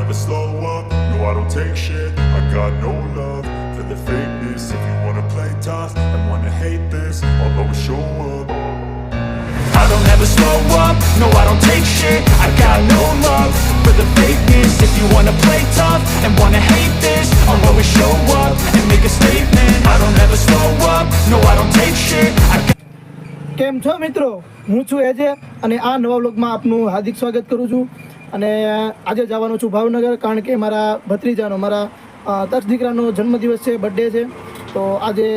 never slow up, no I don't take shit. I got no love for the fakeness. If you wanna play tough and wanna hate this, I'll always show up. I don't ever slow up, no I don't take shit. I got no love for the fakeness. If you wanna play tough and wanna hate this, I'll always show up and make a statement. I don't ever slow up, no I don't take shit. કેમ છો મિત્રો, હું છું એજે અને આ નવા વ્લોગમાં આપનું હાર્દિક સ્વાગત કરું છું. અને આજે જવાનો છું ભાવનગર, કારણ કે મારા ભત્રીજાનો, મારા દસ દીકરાનો જન્મદિવસ છે, બર્થડે છે. તો આજે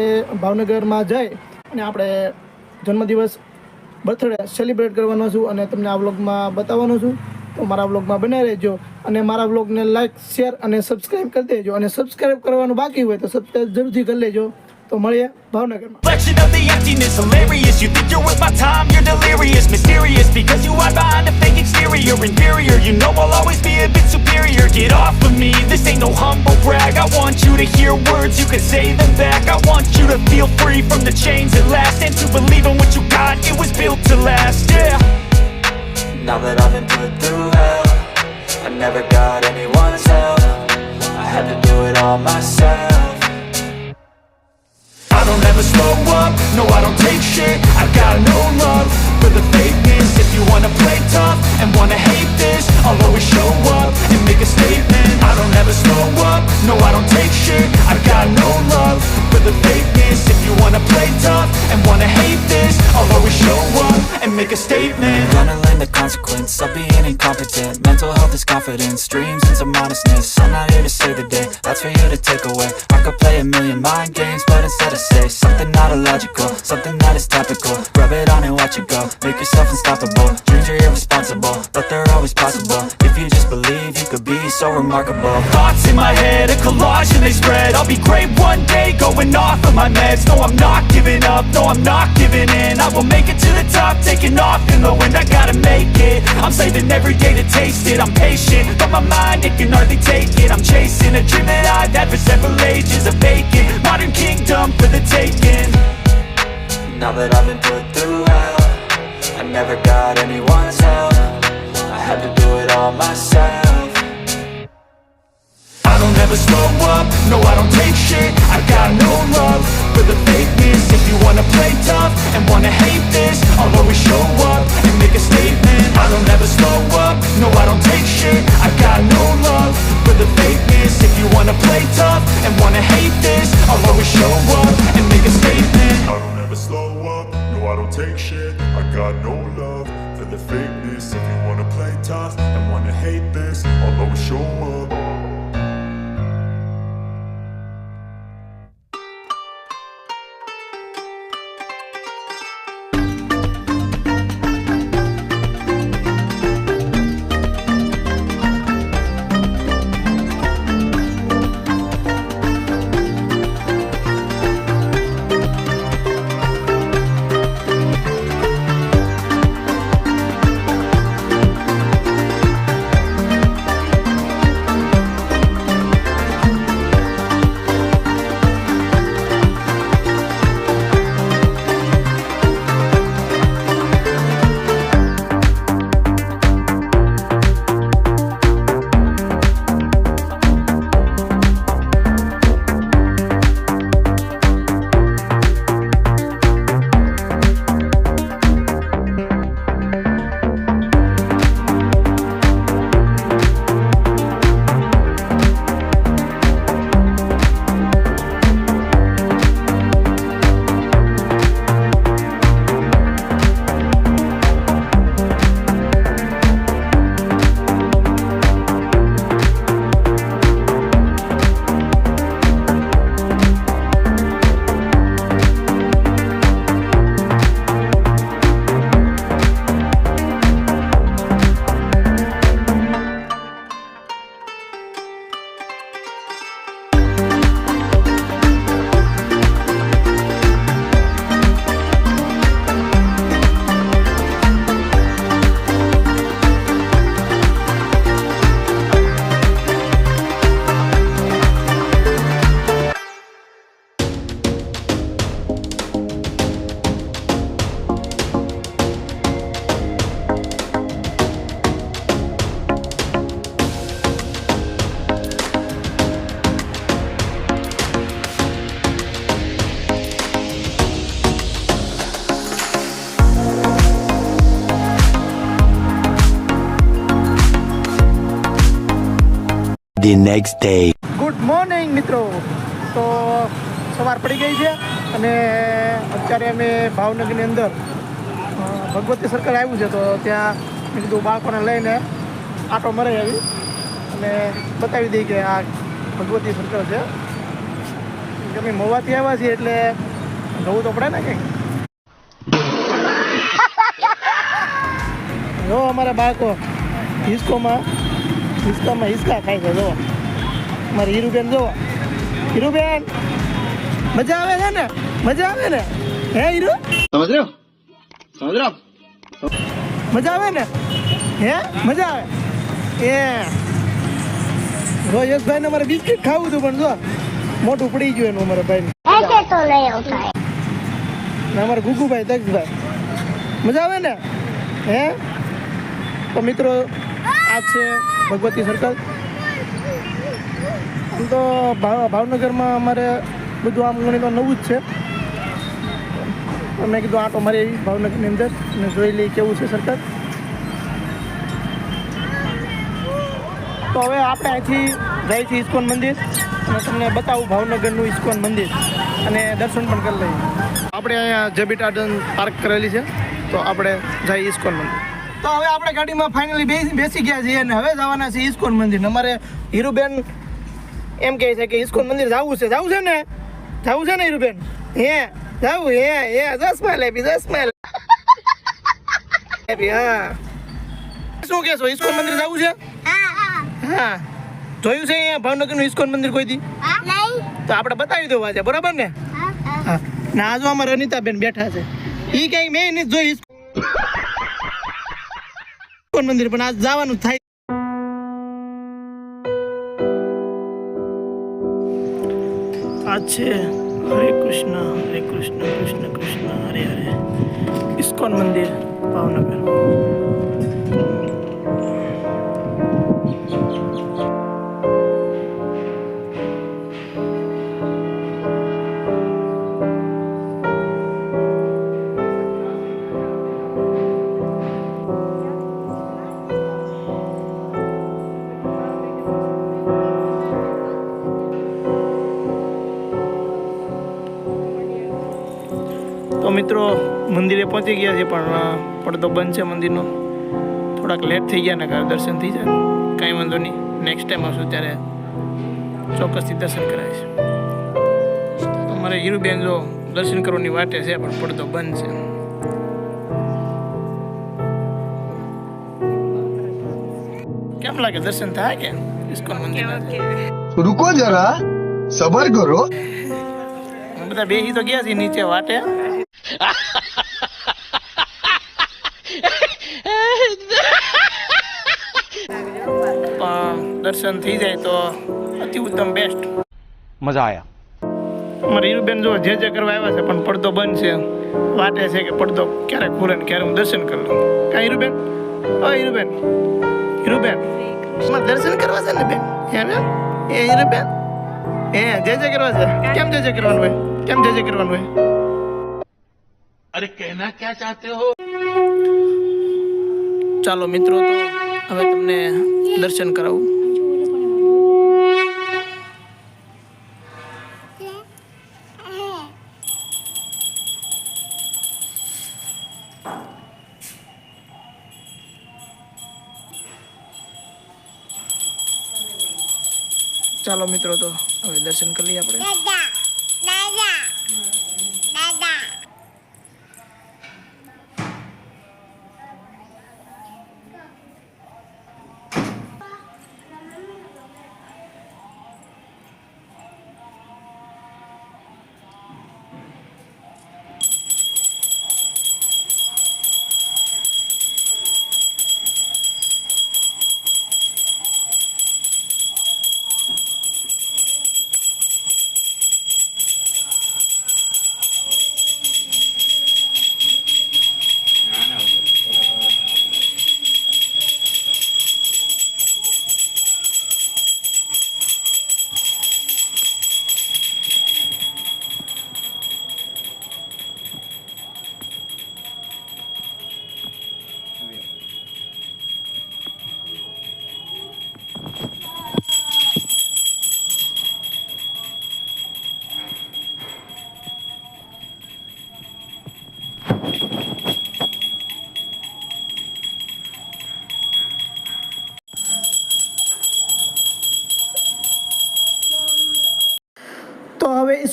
ભાવનગરમાં જઈ અને આપણે જન્મદિવસ બર્થડે સેલિબ્રેટ કરવાનો છું અને તમને આ વ્લોગમાં બતાવવાનો છું. તો મારા વ્લોગમાં બનાવી રહેજો અને મારા વ્લોગને લાઈક, શેર અને સબસ્ક્રાઈબ કરી દેજો. અને સબસ્ક્રાઈબ કરવાનું બાકી હોય તો સબસ્ક્રાઈબ જરૂરથી કરી લેજો. તો મળીએ ભાવનગરમાં. Reflection of the emptiness, hilarious. You think you're worth my time, you're delirious. Mysterious, because you hide behind a fake exterior. Inferior, you know I'll always be a bit superior. Get off of me, this ain't no humble brag. I want you to hear words, you can say them back. I want you to feel free from the chains that last, and to believe in what you got, it was built to last, yeah. Now that I've been put through hell, I never got anyone's help. I had to do it all myself. I don't ever slow up, no I don't take shit. I got no love for the fakeness. If you wanna play tough and wanna hate this, I'll always show up and make a statement. I don't ever slow up, no I don't take shit. I got no love for the fakeness. If you wanna play tough and wanna hate this, I'll always show up and make a statement. Gonna learn the consequence of being incompetent. Mental health is confidence, dreams and some honestness. I'm not here to save the day, that's for you to take away. I could play a million mind games, but instead I say something not illogical, something that is topical. Rub it on and watch it go, make yourself unstoppable. Dreams are irresponsible, but they're always possible. If you just believe, you could be so remarkable. Thoughts in my head, a collage and they spread. I'll be great one day, going off of my meds. No, I'm not giving up, no, I'm not giving in. I will make it to the top, taking off in the wind. I gotta make it, I'm saving every day to taste it. I'm patient, but my mind, it can hardly take it. I'm chasing a dream that I've had for several ages. A vacant, modern kingdom for the taking. Now that I've been put through hell, I never got anyone's help. I had to do it all myself. I don't ever slow up, no I don't take shit. I got no love for the fakeness. If you wanna play tough and wanna hate this, I'll always show up and make a statement. I don't ever slow up, no I don't take shit. I got no love for the fakeness. If you wanna play tough and wanna hate this, I'll always show up and make a statement. I don't ever slow up, no I don't take shit. I got no love for the fakeness. If you wanna play tough and wanna hate this, I'll always show up. The next day. Good morning મિત્રો. તો સવાર પડી ગઈ છે અને અત્યારે અમે ભાવનગરની અંદર ભગવતી સર્કલ આવ્યું છે. તો ત્યાં મેં કીધું બાળકોને લઈને આટો મરાઈ આવી અને બતાવી દઈ કે આ ભગવતી સર્કલ છે. અમે મોવાથી આવ્યા છીએ એટલે જવું તો પડે ને કંઈક. જો અમારા બાળકો હિસ્કોમાં હિસ્કા ખાય છે. જો મારી હીરુબેન, જો હીરુબેન, મજા આવે છે ને? મજા આવે ને? હે હીરુ, સમજ રહ્યો? મજા આવે ને? હે મજા આવે? એ જો યશભાઈને અમારે બિસ્કિટ ખાવું હતું પણ જો મોટું પડી ગયું એનું અમારા ભાઈ ને અમારા ગુગુભાઈ, દક્ષભાઈ. મજા આવે ને? હે તો મિત્રો આ છે ભગવતી સર્કલ. આમ તો ભાવનગરમાં અમારે બધું આમ ગણી તો નવું જ છે. મેં કીધું આટો મારી આવી ભાવનગરની અંદર અને જોઈ લઈ કેવું છે સર્કલ. તો હવે આપણે અહીંથી જઈએ છીએ ઇસ્કોન મંદિર અને તમને બતાવું ભાવનગરનું ઇસ્કોન મંદિર અને દર્શન પણ કરી લઈએ. આપણે અહીંયા જેબી ગાર્ડન પાર્ક કરેલી છે તો આપણે જઈએ ઇસ્કોન મંદિર. તો હવે આપણે ગાડીમાં ફાઇનલી બેસી ગયા છીએ અને હવે જવાના છે ઇસ્કોન મંદિર. અમારે હીરુબેન એમ કહે છે કે ઇસ્કોન મંદિર જવું છે ને? જવું છે ને હીરુબેન? હે જવું? હે જસમાલ આપી, જસમાલ આપી. હા શું કહેશો? ઇસ્કોન મંદિર જવું છે? હા જોયું છે અહીંયા ભાવનગરનું ઇસ્કોન મંદિર કોઈ દી? તો આપણે બતાવી દઉં આજે, બરાબર ને? હા ના જો અમારે અનિતાબેન બેઠા છે. એ કઈ મેં નથી જોયું ઇસ્કોન મંદિર, પણ આજ જવાનું થાય. આ છે હરે કૃષ્ણ કૃષ્ણ કૃષ્ણ હરે હરે ઇસ્કોન મંદિર ભાવનગર. તો મિત્રો મંદિરે પહોંચી ગયા છે પણ પડદો બંધ છે મંદિરનો. થોડાક લેટ થઈ ગયા ને કારણ દર્શન થઈ જાય. કાંઈ વાંધો નહીં, નેક્સ્ટ ટાઈમ આવશું ત્યારે ચોક્કસથી દર્શન કરાવીશ. તો મારે હીરુબેન જો દર્શન કરવાની વાટે છે પણ પડદો બંધ છે. કેમ લાગે દર્શન થાય કે ઇસ્કોન મંદિર? रुको जरा सबर करो. બધા બેસી તો ગયા છે નીચે વાટે. દર્શન થઈ જાય તો અતિ ઉત્તમ, બેસ્ટ. મજા આયા. અમારે હીરુબેન જો જે કરવા આવ્યા છે પણ પડદો બંધ છે. વાટે છે કે પડદો ક્યારે ખુલે ને ક્યારે હું દર્શન કરી લઉં. કાં હીરુબેન? ઓ હીરુબેન, હીરુબેન અમારે દર્શન કરવા છે ને બેન? હે બેન? એ હીરુબેન હે જે કરવા છે? કેમ જે કરવાનું હોય? કેમ જે કરવાનું હોય? અરે કહેના ક્યા ચાહતે હો? ચાલો મિત્રો, તો હવે તમને દર્શન કરાવું. ચાલો મિત્રો, તો હવે દર્શન કરી લઈએ આપણે.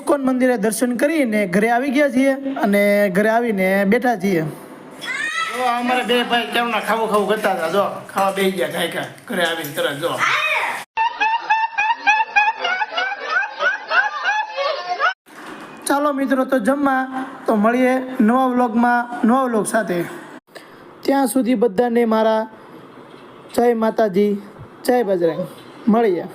ઇસ્કોન મંદિરે દર્શન કરીને ઘરે આવી ગયા છીએ અને ઘરે આવીને બેઠા છીએ. જો અમારે બે ભાઈ કેમના ખાવું કરતા હતા. જો ખાવા બેસી ગયા ગાયકા ઘરે આવીને તરત. જો ચાલો મિત્રો તો જમવા. તો મળીએ નવા વ્લોગમાં નવા વ્લોગ સાથે. ત્યાં સુધી બધાને મારા જય માતાજી, જય બજરંગ. મળીએ.